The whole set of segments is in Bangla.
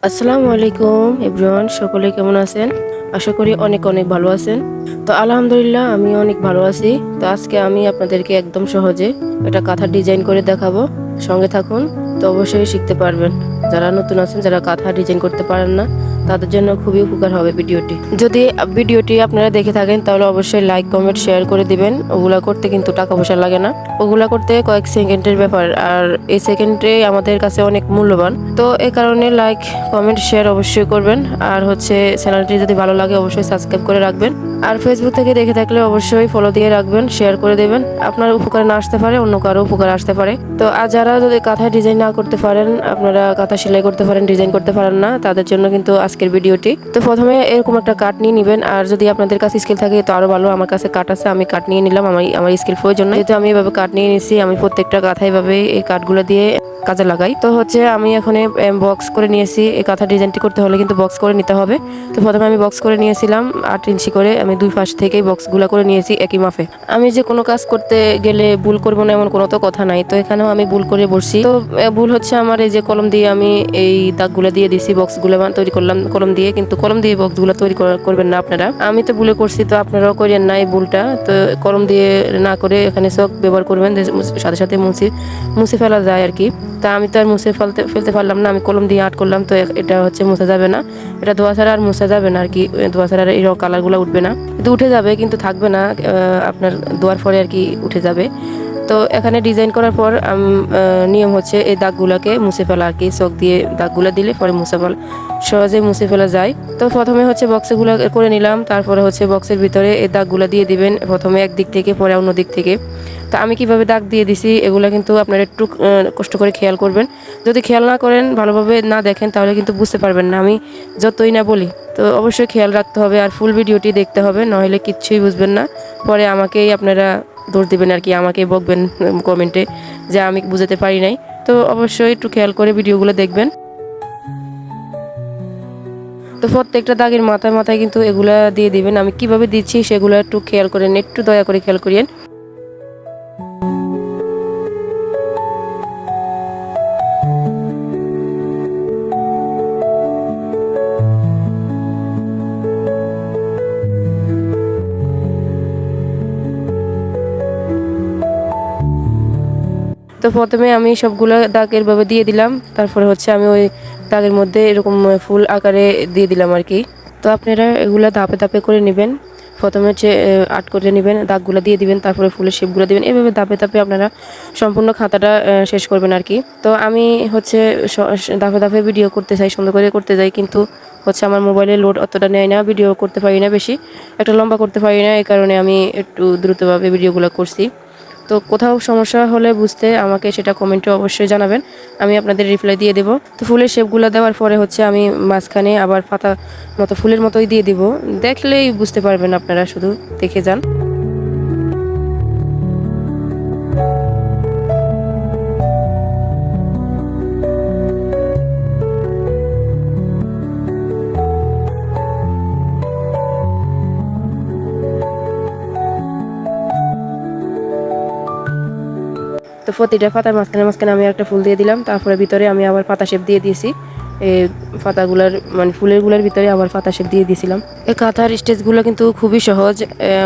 আসসালামু আলাইকুম এভরিওয়ান, সকলে কেমন আছেন? আশা করি অনেক অনেক ভালো আছেন। তো আলহামদুলিল্লাহ আমি অনেক ভালো আছি। তো আজকে আমি আপনাদেরকে একদম সহজে একটা কাঁথা ডিজাইন করে দেখাবো। সঙ্গে থাকুন, তো অবশ্যই শিখতে পারবেন। যারা নতুন আছেন, যারা কাঁথা ডিজাইন করতে পারেন না, তাদের জন্য খুবই উপকার হবে ভিডিওটি। যদি ভিডিওটি আপনারা দেখে থাকেন তাহলে অবশ্যই লাইক কমেন্ট শেয়ার করে দিবেন। ওগুলা করতে কিন্তু টাকা পয়সা লাগে না, ওগুলা করতে কয়েক সেকেন্ডের ব্যাপার, আর এই সেকেন্ডে আমাদের কাছে অনেক মূল্যবান। তো এই কারণে লাইক কমেন্ট শেয়ার অবশ্যই করবেন। আর হচ্ছে চ্যানেলটি যদি ভালো লাগে অবশ্যই সাবস্ক্রাইব করে রাখবেন। আর ফেসবুক থেকে দেখে থাকলে অবশ্যই ফলো দিয়ে রাখবেন, শেয়ার করে দেবেন। আপনার উপকারে না আসতে পারে, অন্য কারো উপকার আসতে পারে। তো আর যারা যদি কাঁথায় ডিজাইন না করতে পারেন, আপনারা কাঁথা সেলাই করতে পারেন, ডিজাইন করতে পারেন না, তাদের জন্য কিন্তু আজকের ভিডিওটি। তো প্রথমে এরকম একটা কাট নিয়ে নেবেন। আর যদি আপনাদের কাছে স্কেল থাকে তো আরো ভালো। আমার কাছে কাট আছে, আমি কাট নিয়ে নিলাম। আমার স্কেল প্রয়োজন না, যেহেতু আমি এভাবে কাট নিয়ে নিছি। আমি প্রত্যেকটা কাঁথা এভাবে এই কাঠগুলো দিয়ে কাজে লাগাই। তো হচ্ছে আমি এখন বক্স করে নিয়েছি। এই কাঁথা ডিজাইনটি করতে হলে কিন্তু বক্স করে নিতে হবে। তো প্রথমে আমি বক্স করে নিয়েছিলাম 8 ইঞ্চি করে। আমি দুই পাশ থেকেই বক্সগুলো করে নিয়েছি একই মাপে। আমি যে কোনো কাজ করতে গেলে ভুল করবো না এমন কোনো তো কথা নাই। তো এখানেও আমি ভুল করে বসছি। তো ভুল হচ্ছে আমার, এই যে কলম দিয়ে আমি এই দাগগুলো দিয়ে দিছি, বক্সগুলো তৈরি করলাম কলম দিয়ে। কিন্তু কলম দিয়ে বক্সগুলো তৈরি করবেন না আপনারা। আমি তো ভুলে করছি, তো আপনারাও করেন না এই ভুলটা। তো কলম দিয়ে না করে এখানে চক ব্যবহার করবেন, সাথে সাথে মুছে ফেলা যায় আর কি। তা আমি তো আর মুছে ফেলতে পারলাম না, আমি কলম দিয়ে আর্ট করলাম। তো এটা হচ্ছে মুছা যাবে না, এটা ধোয়া ছাড়া আর মুছা যাবে না আর কি। ধোয়া ছাড়া এই কালারগুলো উঠবে না, কিন্তু উঠে যাবে, কিন্তু থাকবে না আপনার ধোয়ার পরে আর কি, উঠে যাবে। তো এখানে ডিজাইন করার পর নিয়ম হচ্ছে এই দাগগুলোকে মুছে ফেলা আর কি। চক দিয়ে দাগগুলো দিলে পরে সহজে মুছে ফেলা যায়। তো প্রথমে হচ্ছে বক্সগুলো করে নিলাম। তারপরে হচ্ছে বক্সের ভিতরে এই দাগগুলো দিয়ে দিবেন, প্রথমে একদিক থেকে পরে অন্য দিক থেকে। তো আমি কিভাবে দাগ দিয়ে দিছি এগুলো কিন্তু আপনারা একটু কষ্ট করে খেয়াল করবেন। যদি খেয়াল না করেন, ভালোভাবে না দেখেন, তাহলে কিন্তু বুঝতে পারবেন না আমি যতই না বলি। তো অবশ্যই খেয়াল রাখতে হবে আর ফুল ভিডিওটি দেখতে হবে, নইলে কিচ্ছুই বুঝবেন না। পরে আমাকেই আপনারা দোষ দিবেন আর কি, আমাকে বকবেন কমেন্টে যে আমি বুঝাতে পারি নাই। তো অবশ্যই একটু খেয়াল করে ভিডিওগুলো দেখবেন। তো প্রত্যেকটা দাগের মাথায় মাথায় কিন্তু এগুলা দিয়ে দিবেন। আমি কিভাবে দিচ্ছি সেগুলো একটু খেয়াল করেন, একটু দয়া করে খেয়াল করিয়েন। তো প্রথমে আমি সবগুলো দাগ এরভাবে দিয়ে দিলাম। তারপরে হচ্ছে আমি ওই দাগের মধ্যে এরকম ফুল আকারে দিয়ে দিলাম আর কি। তো আপনারা এগুলো ধাপে ধাপে করে নেবেন। প্রথমে হচ্ছে আর্ট করে নেবেন, দাগগুলো দিয়ে দিবেন, তারপরে ফুলের শেপগুলো দিবেন। এভাবে ধাপে ধাপে আপনারা সম্পূর্ণ খাতাটা শেষ করবেন আর কি। তো আমি হচ্ছে ধাপে ধাপে ভিডিও করতে চাই, সুন্দর করে করতে যাই, কিন্তু হচ্ছে আমার মোবাইলে লোড অতটা নেয় না, ভিডিও করতে পারি না, বেশি একটা লম্বা করতে পারি না। এই কারণে আমি একটু দ্রুতভাবে ভিডিওগুলো করছি। তো কোথাও সমস্যা হলে বুঝতে আমাকে সেটা কমেন্টে অবশ্যই জানাবেন, আমি আপনাদের রিপ্লাই দিয়ে দেবো। তো ফুলের শেপগুলো দেওয়ার পরে হচ্ছে আমি মাঝখানে আবার পাতা মতো ফুলের মতোই দিয়ে দিব। দেখলেই বুঝতে পারবেন, আপনারা শুধু দেখে যান। তো প্রতিটা পাতার মাঝখানে মাঝখানে আমি একটা ফুল দিয়ে দিলাম। তারপরে ভিতরে আমি আবার পাতা শেপ দিয়ে দিয়েছি। এই পাতাগুলার মানে ফুলেরগুলোর ভিতরে আবার পাতা শেপ দিয়ে দিয়েছিলাম। এই কাঁথার স্টেজগুলো কিন্তু খুবই সহজ,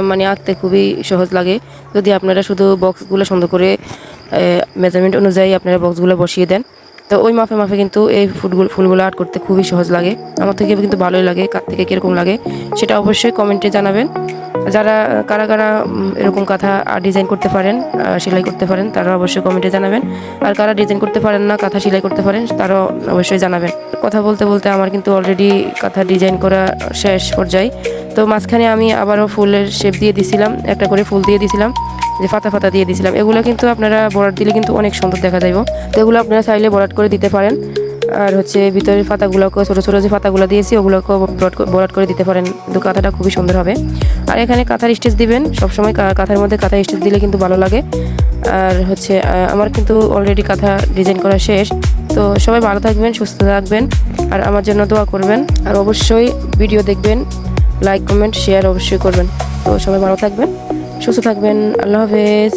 মানে আঁকতে খুবই সহজ লাগে যদি আপনারা শুধু বক্সগুলো সুন্দর করে মেজারমেন্ট অনুযায়ী আপনারা বক্সগুলো বসিয়ে দেন। তো ওই মাপে মাপে কিন্তু এই ফুলগুলো আর্ট করতে খুবই সহজ লাগে। আমার থেকে কিন্তু ভালোই লাগে। কার থেকে কীরকম লাগে সেটা অবশ্যই কমেন্টে জানাবেন। যারা কারা কারা এরকম কাঁথা ডিজাইন করতে পারেন, সেলাই করতে পারেন, তারা অবশ্যই কমেন্টে জানাবেন। আর কারা ডিজাইন করতে পারেন না, কাঁথা সেলাই করতে পারেন, তারাও অবশ্যই জানাবেন। কথা বলতে বলতে আমার কিন্তু অলরেডি কাঁথা ডিজাইন করা শেষ পর্যায়ে। তো মাঝখানে আমি আবারও ফুলের শেপ দিয়ে দিছিলাম, একটা করে ফুল দিয়ে দিছিলাম, যে পাতা পাতা দিয়ে দিছিলাম। এগুলো কিন্তু আপনারা বরাট দিলে কিন্তু অনেক সুন্দর দেখা যাইব। তো এগুলো আপনারা চাইলে বরাট করে দিতে পারেন। আর হচ্ছে ভিতরের পাতাগুলোকে ছোটো ছোটো যে পাতাগুলো দিয়েছি ওগুলোকেও বরাট করে দিতে পারেন, কিন্তু কাঁথাটা খুবই সুন্দর হবে। আর এখানে কাঁথার স্টিচ দিবেন সবসময়, কাঁথার মধ্যে কাঁথার স্টিচ দিলে কিন্তু ভালো লাগে। আর হচ্ছে আমার কিন্তু অলরেডি কাঁথা ডিজাইন করা শেষ। তো সবাই ভালো থাকবেন, সুস্থ থাকবেন, আর আমার জন্য দোয়া করবেন। আর অবশ্যই ভিডিও দেখবেন, লাইক কমেন্ট শেয়ার অবশ্যই করবেন। তো সবাই ভালো থাকবেন, সুস্থ থাকবেন। আল্লাহ হাফেজ।